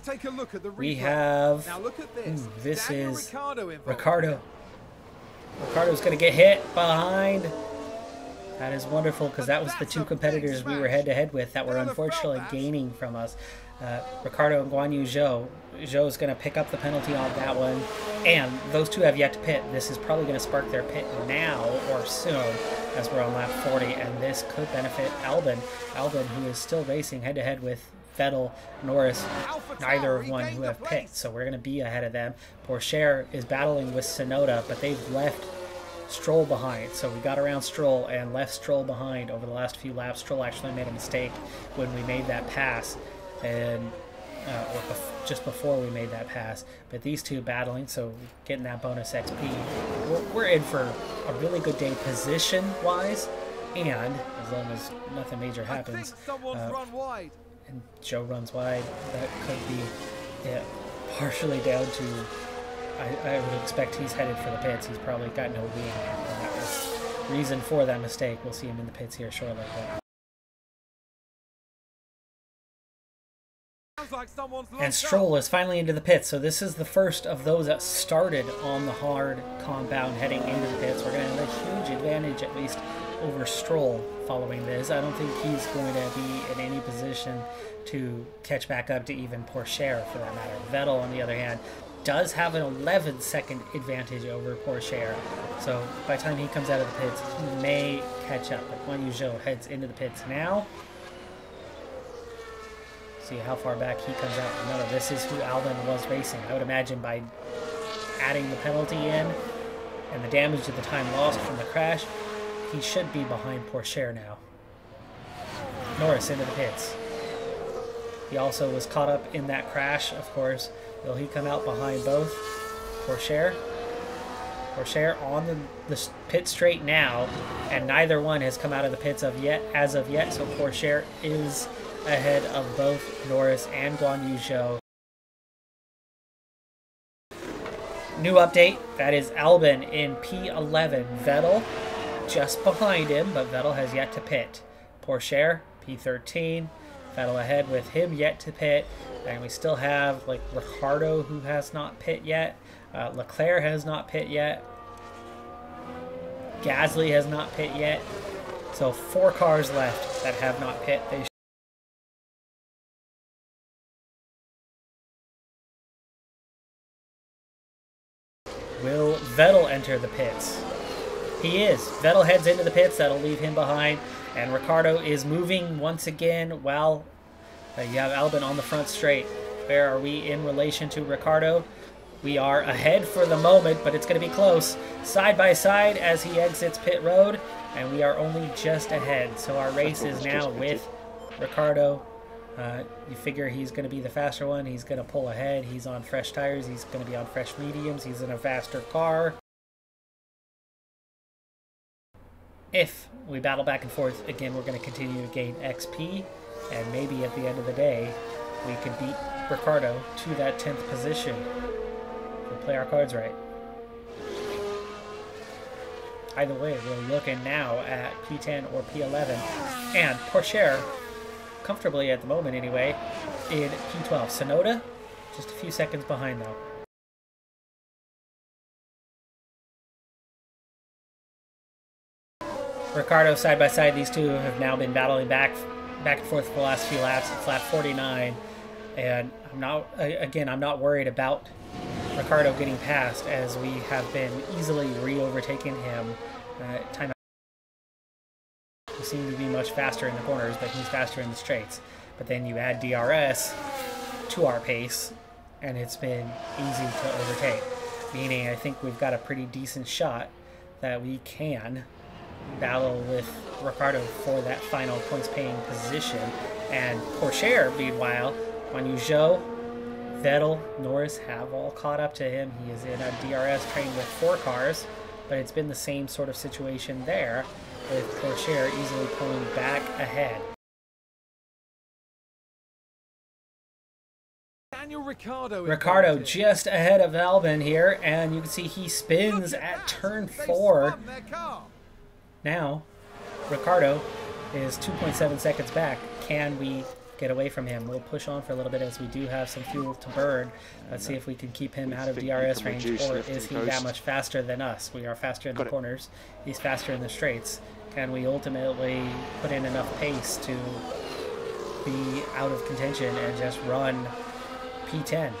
We have, this is Ricardo. Ricardo's going to get hit behind. That is wonderful because that was the two competitors we were head-to-head with that were unfortunately gaining from us. Ricardo and Guan Yu Zhou. Zhou's going to pick up the penalty on that one. And those two have yet to pit. This is probably going to spark their pit now or soon as we're on lap 40. And this could benefit Albon. Albon, who is still racing head-to-head with Vettel, Norris, neither of one who have pit. So we're going to be ahead of them. Pourchaire is battling with Tsunoda, but they've left Stroll behind. So we got around Stroll and left Stroll behind over the last few laps. Stroll actually made a mistake when we made that pass, and just before we made that pass. But these two battling, so getting that bonus XP. We're in for a really good day position-wise, and as long as nothing major happens, and Joe runs wide, that could be partially down to, I would expect he's headed for the pits. He's probably got no wing, and that was reason for that mistake. We'll see him in the pits here shortly. And Stroll is finally into the pits, so this is the first of those that started on the hard compound heading into the pits. We're going to have a huge advantage, at least, over Stroll following this. I don't think he's going to be in any position to catch back up to even Pourchaire, for that matter. Vettel, on the other hand, does have an 11-second advantage over Pourchaire, so by the time he comes out of the pits, he may catch up. But Guan Yu Zhou heads into the pits now. See how far back he comes out. Remember, this is who Albon was racing. I would imagine by adding the penalty in and the damage to the time lost from the crash, he should be behind Pourchaire now. Norris into the pits. He also was caught up in that crash, of course. Will he come out behind both? Pourchaire? Pourchaire on the pit straight now, and neither one has come out of the pits as of yet, so Pourchaire is ahead of both Norris and Guan Yu Zhou. New update, that is Albon in P11. Vettel just behind him, but Vettel has yet to pit. Pourchaire, P13. Vettel ahead with him yet to pit. And we still have like Ricardo, who has not pit yet. Leclerc has not pit yet. Gasly has not pit yet. So 4 cars left that have not pit. Will Vettel enter the pits? He is. Vettel heads into the pits. That'll leave him behind. And Ricardo is moving once again while you have Albon on the front straight. Where are we in relation to Ricardo? We are ahead for the moment, but it's going to be close. Side by side as he exits pit road, and we are only just ahead. So our race is now with Ricardo. You figure he's going to be the faster one. He's going to pull ahead. He's on fresh tires. He's going to be on fresh mediums. He's in a faster car. If we battle back and forth, again, we're going to continue to gain XP. And maybe at the end of the day, we could beat Ricardo to that 10th position. If we play our cards right. Either way, we're looking now at P10 or P11. And Pourchaire, comfortably at the moment anyway, in P12. Tsunoda, just a few seconds behind though. Ricardo side by side, these two have now been battling back and forth for the last few laps. It's lap 49, and I'm not worried about Ricardo getting past, as we have been easily re-overtaking him time seem to be much faster in the corners, but he's faster in the straights. But then you add DRS to our pace, and it's been easy to overtake. Meaning I think we've got a pretty decent shot that we can battle with Ricciardo for that final points-paying position. And Pourchaire, meanwhile, Guan Yu Zhou, Vettel, Norris have all caught up to him. He is in a DRS train with 4 cars, but it's been the same sort of situation there, with Pourchaire easily pulling back ahead. Ricciardo just ahead of Albon here, and you can see he spins at turn 4. Now, Ricciardo is 2.7 seconds back. Can we get away from him? We'll push on for a little bit as we do have some fuel to burn. Let's see if we can keep him out of DRS range, or is he that much faster than us? We are faster in the corners. He's faster in the straights. Can we ultimately put in enough pace to be out of contention and just run P10?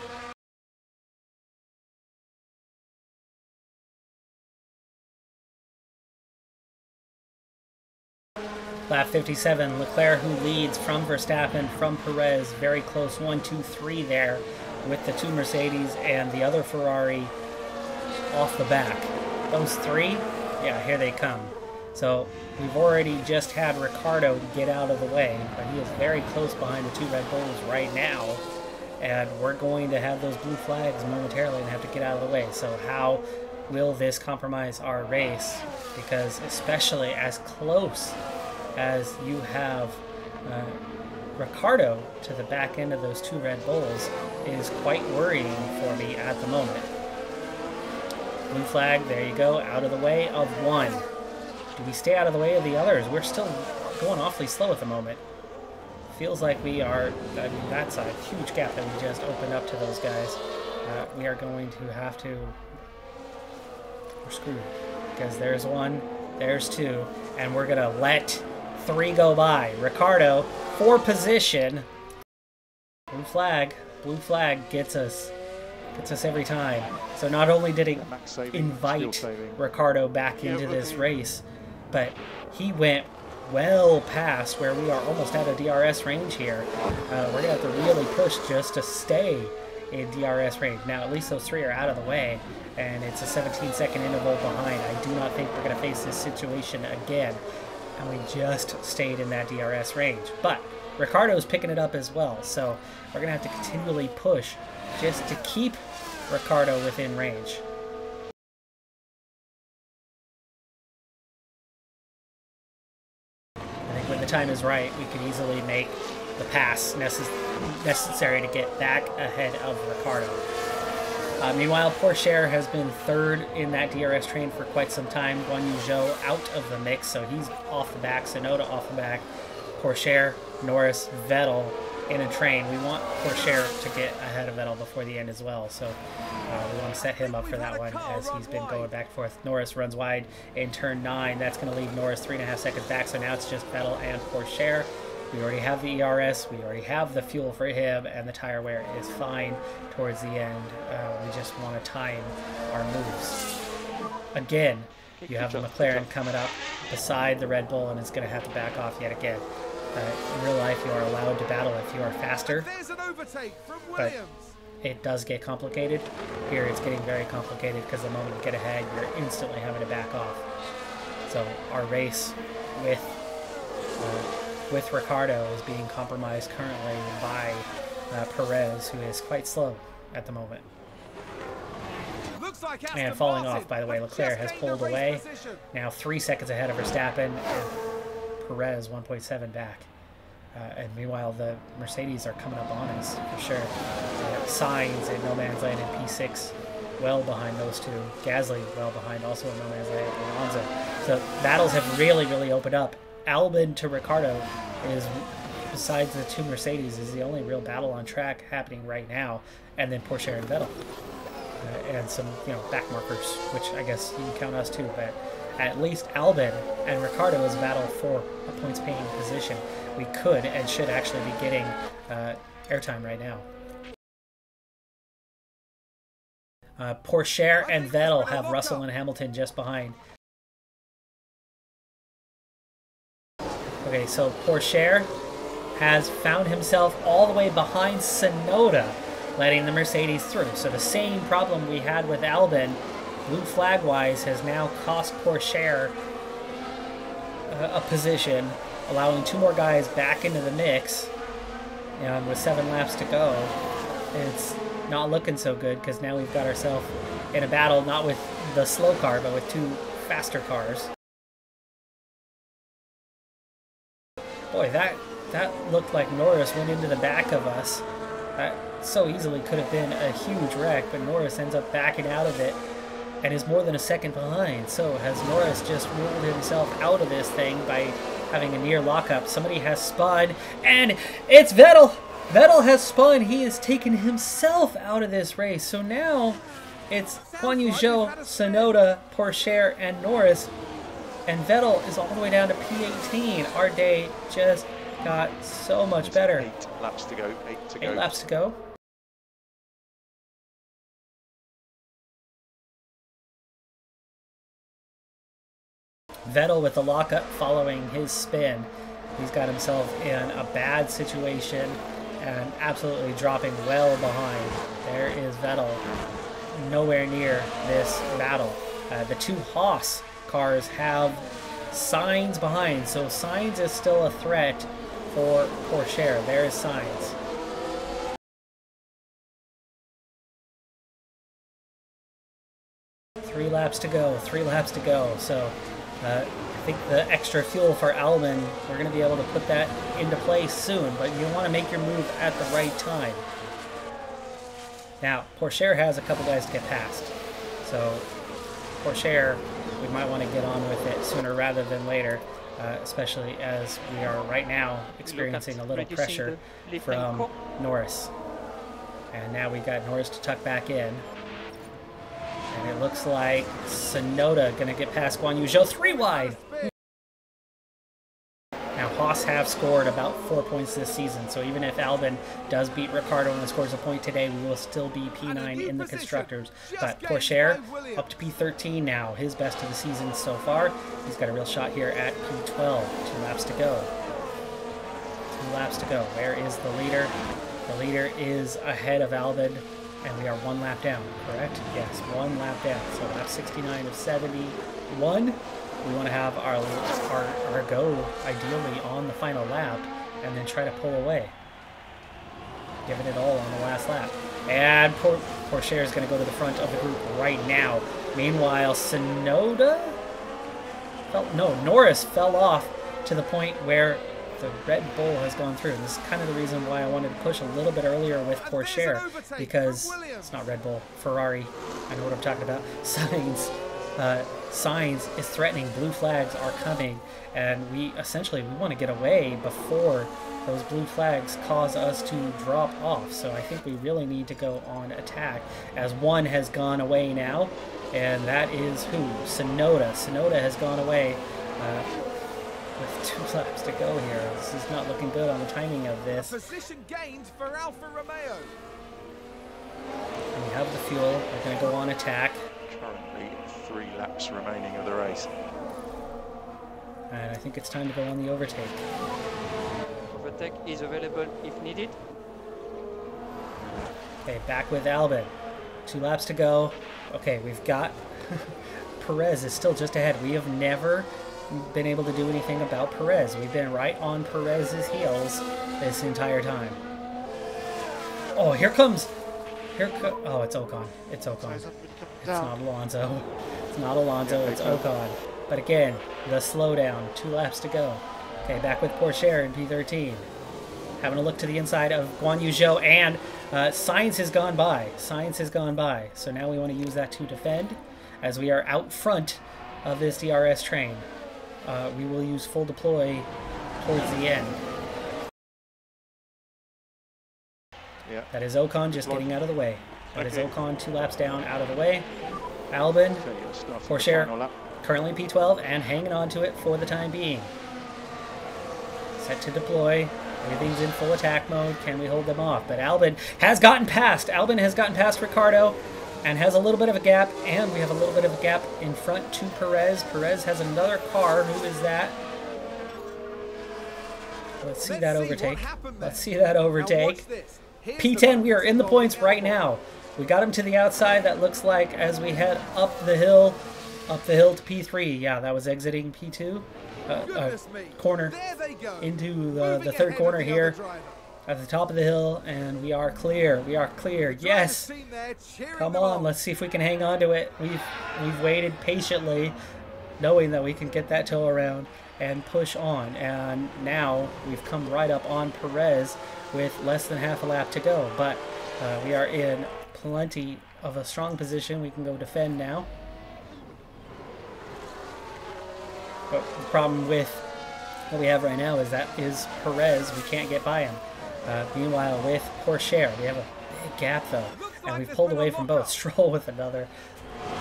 Lap 57, Leclerc, who leads from Verstappen, from Perez, very close, 1, 2, 3 there, with the 2 Mercedes and the other Ferrari off the back. Those 3, yeah, here they come. So we've already just had Ricciardo get out of the way, but he is very close behind the 2 Red Bulls right now, and we're going to have those blue flags momentarily and have to get out of the way. So how will this compromise our race? Because especially as close as you have Ricciardo to the back end of those 2 Red Bulls is quite worrying for me at the moment. Blue flag, there you go, out of the way of 1. Do we stay out of the way of the others? We're still going awfully slow at the moment. Feels like we are, I mean, that's a huge gap that we just opened up to those guys. We are going to have to, we're screwed, because there's 1, there's 2, and we're gonna let 3 go by. Ricciardo for position. Blue flag gets us every time. So not only did it invite Ricciardo back into this race, but he went well past where we are almost out of DRS range here. We're gonna have to really push just to stay in DRS range. Now at least those 3 are out of the way, and it's a 17-second interval behind. I do not think we're gonna face this situation again. And we just stayed in that DRS range. But Ricciardo's picking it up as well, so we're going to have to continually push just to keep Ricciardo within range. I think when the time is right, we could easily make the pass necessary to get back ahead of Ricciardo. Meanwhile, Pourchaire has been 3rd in that DRS train for quite some time. Guan Yu Zhou out of the mix, so he's off the back. Sonoda off the back. Pourchaire, Norris, Vettel in a train. We want Pourchaire to get ahead of Vettel before the end as well, so we want to set him up for that one as he's been going back and forth. Norris runs wide in turn 9. That's going to leave Norris 3.5 seconds back, so now it's just Vettel and Pourchaire. We already have the ERS, we already have the fuel for him, and the tire wear is fine towards the end. We just want to time our moves. Again, you have the McLaren coming up beside the Red Bull, and it's going to have to back off yet again. In real life, you are allowed to battle if you are faster, but it does get complicated. Here, it's getting very complicated because the moment you get ahead, you're instantly having to back off. So our race with Ricciardo is being compromised currently by Perez, who is quite slow at the moment. And falling off, by the way, Leclerc has pulled away. Now 3 seconds ahead of Verstappen, and Perez 1.7 back. And meanwhile, the Mercedes are coming up on us, for sure. Sainz in no man's land in P6, well behind those 2. Gasly well behind, also in no man's land, Alonso. So battles have really, really opened up. Albon to Ricciardo is, besides the 2 Mercedes, is the only real battle on track happening right now, and then Pourchaire and Vettel. And some, back markers, which I guess you can count us too, but at least Albon and Ricciardo is a battle for a points-paying position. We could and should actually be getting airtime right now. Pourchaire and Vettel have Russell and Hamilton just behind. Okay, so Pourchaire has found himself all the way behind Sonoda, letting the Mercedes through. So the same problem we had with Albin, blue flag-wise, has now cost Pourchaire a position, allowing 2 more guys back into the mix. And with 7 laps to go, it's not looking so good because now we've got ourselves in a battle, not with the slow car, but with 2 faster cars. Boy, that looked like Norris went into the back of us. That so easily could have been a huge wreck, but Norris ends up backing out of it and is more than a second behind. So has Norris just ruled himself out of this thing by having a near lockup? Somebody has spun, and it's Vettel! Vettel has spun. He has taken himself out of this race. So now it's Guan Yu Zhou, Sonoda, Pourchaire, and Norris. And Vettel is all the way down to P18. Our day just got so much better. 8 laps to go. 8 to go. 8 laps to go. Vettel with the lockup following his spin. He's got himself in a bad situation and absolutely dropping well behind. There is Vettel, nowhere near this battle. The 2 Haas cars have Sainz behind, so Sainz is still a threat for Pourchaire. There is Sainz. Three laps to go. So I think the extra fuel for Albin, we're going to be able to put that into place soon, but you want to make your move at the right time. Now, Pourchaire has a couple guys to get past, so Pourchaire, we might want to get on with it sooner rather than later, especially as we are right now experiencing a little pressure from Norris. And now we got Norris to tuck back in. And it looks like Sonoda going to get past Guan Yu Zhou 3 wide. Now, Haas have scored about 4 points this season, so even if Albin does beat Ricciardo and scores a point today, we will still be P9 in the Constructors. But Pourchaire up to P13 now, his best of the season so far. He's got a real shot here at P12. 2 laps to go. 2 laps to go. Where is the leader? The leader is ahead of Albin, and we are 1 lap down, correct? Yes, 1 lap down. So lap 69 of 71. We want to have our go, ideally, on the final lap, and then try to pull away. Giving it all on the last lap. And Pourchaire is going to go to the front of the group right now. Meanwhile, Sonoda? Norris fell off to the point where the Red Bull has gone through. This is kind of the reason why I wanted to push a little bit earlier with Pourchaire, because it's not Red Bull, Ferrari. I know what I'm talking about. Sainz is threatening. Blue flags are coming, and we want to get away before those blue flags cause us to drop off. So I think we really need to go on attack, as one has gone away now, and that is who? Sonoda. Sonoda has gone away with 2 laps to go here. This is not looking good on the timing of this. Position gained for Alfa Romeo. We have the fuel. We're going to go on attack. Currently 3 laps remaining of the race. And I think it's time to go on the overtake. Overtake is available if needed. Okay, back with Albin. 2 laps to go. Okay, we've got... Perez is still just ahead. We have never been able to do anything about Perez. We've been right on Perez's heels this entire time. Oh, here comes... Oh, it's Ocon. It's Ocon. It's not Alonso. It's not Alonso, it's Ocon. But again, the slowdown. 2 laps to go. Okay, back with Pourchaire in P13. Having a look to the inside of Guan Yu Zhou, and Sainz has gone by. Sainz has gone by. So now we want to use that to defend, as we are out front of this DRS train. We will use full deploy towards the end. Yeah. That is Ocon just getting out of the way. That is Ocon 2 laps down, out of the way. Albin, Pourchaire, currently P12 and hanging on to it for the time being. Set to deploy. Everything's in full attack mode. Can we hold them off? But Albin has gotten past. Albin has gotten past Ricciardo and has a little bit of a gap. And we have a little bit of a gap in front to Perez. Perez has another car. Who is that? Let's see that overtake. Let's see that Now overtake. watch this. Here's P10, the we are in the ball points down right the now. We got him to the outside, that looks like, as we head up the hill to P3. Yeah, that was exiting P2. Goodness me. Corner There they go. into Moving the third ahead corner of the here other driver. at the top of the hill, and we are clear. We are clear. Driver's Yes. team there cheering Come them on, let's see if we can hang on to it. We've waited patiently, knowing that we can get that toe around and push on. And now we've come right up on Perez with less than half a lap to go. But we are in plenty of a strong position. We can go defend now. But the problem with what we have right now is Perez. We can't get by him. Meanwhile, with Porsche, we have a big gap though, and we've pulled away from both. Stroll with another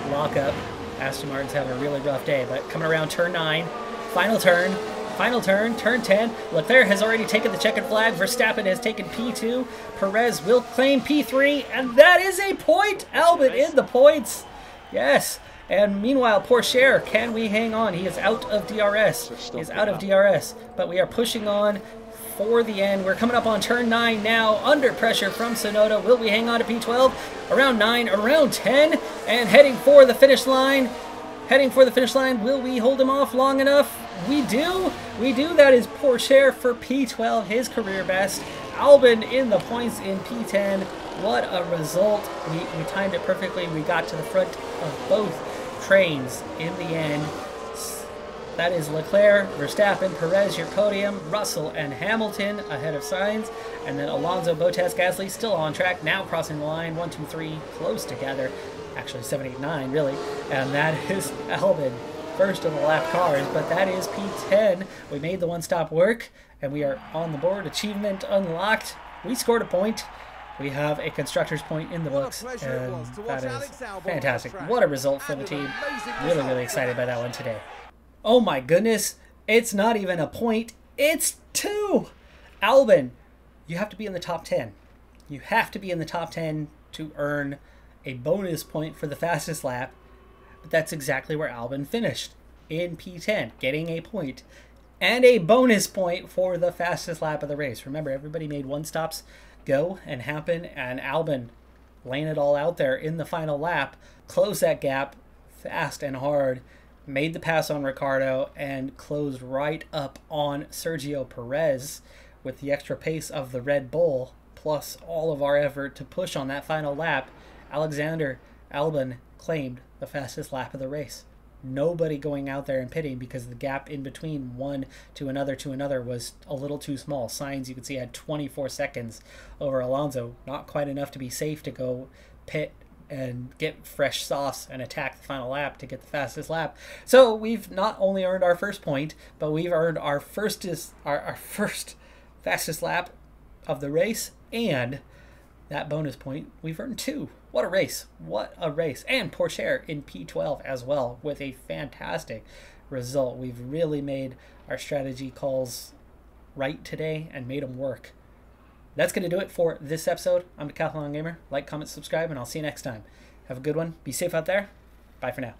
lockup. Aston Martin's having a really rough day, but coming around turn 9, final turn, turn 10. Leclerc has already taken the checkered flag. Verstappen has taken P2. Perez will claim P3, and that is a point. Albon in the points. Yes. And meanwhile, Porsche, can we hang on? He is out of DRS. He is out of DRS, but we are pushing on for the end. We're coming up on turn 9 now, under pressure from Tsunoda. Will we hang on to P12? Around 9, around 10, and heading for the finish line. Heading for the finish line. Will we hold him off long enough? We do. We do. That is Porsche for P12, his career best. Albon in the points in P10. What a result. We timed it perfectly. We got to the front of both trains in the end. That is Leclerc, Verstappen, Perez, your podium, Russell and Hamilton ahead of Sainz, and then Alonso, Bottas, Gasly still on track, now crossing the line, 1, 2, 3, close together, actually 7, 8, 9 really, and that is Albon, first of the lap cars, but that is P10. We made the one-stop work, and we are on the board, achievement unlocked, we scored a point. We have a constructor's point in the books, and that is fantastic. What a result for the team. Really, really excited by that one today. Oh my goodness, it's not even a point, it's 2! Albon, you have to be in the top 10. You have to be in the top 10 to earn a bonus point for the fastest lap, but that's exactly where Albon finished, in P10, getting a point, and a bonus point for the fastest lap of the race. Remember, everybody made one-stops go and happen, and Albon laying it all out there in the final lap, closed that gap fast and hard, made the pass on Ricciardo, and closed right up on Sergio Perez with the extra pace of the Red Bull, plus all of our effort to push on that final lap. Alexander Albon claimed the fastest lap of the race. Nobody going out there and pitting because the gap in between one to another was a little too small. Sainz, you can see, had 24 seconds over Alonso. Not quite enough to be safe to go pit and get fresh sauce and attack the final lap to get the fastest lap. So we've not only earned our first point, but we've earned our first fastest lap of the race, and that bonus point, we've earned 2. What a race. What a race. And Porsche in P12 as well with a fantastic result. We've really made our strategy calls right today and made them work. That's going to do it for this episode. I'm Decathlon Gamer. Like, comment, subscribe, and I'll see you next time. Have a good one. Be safe out there. Bye for now.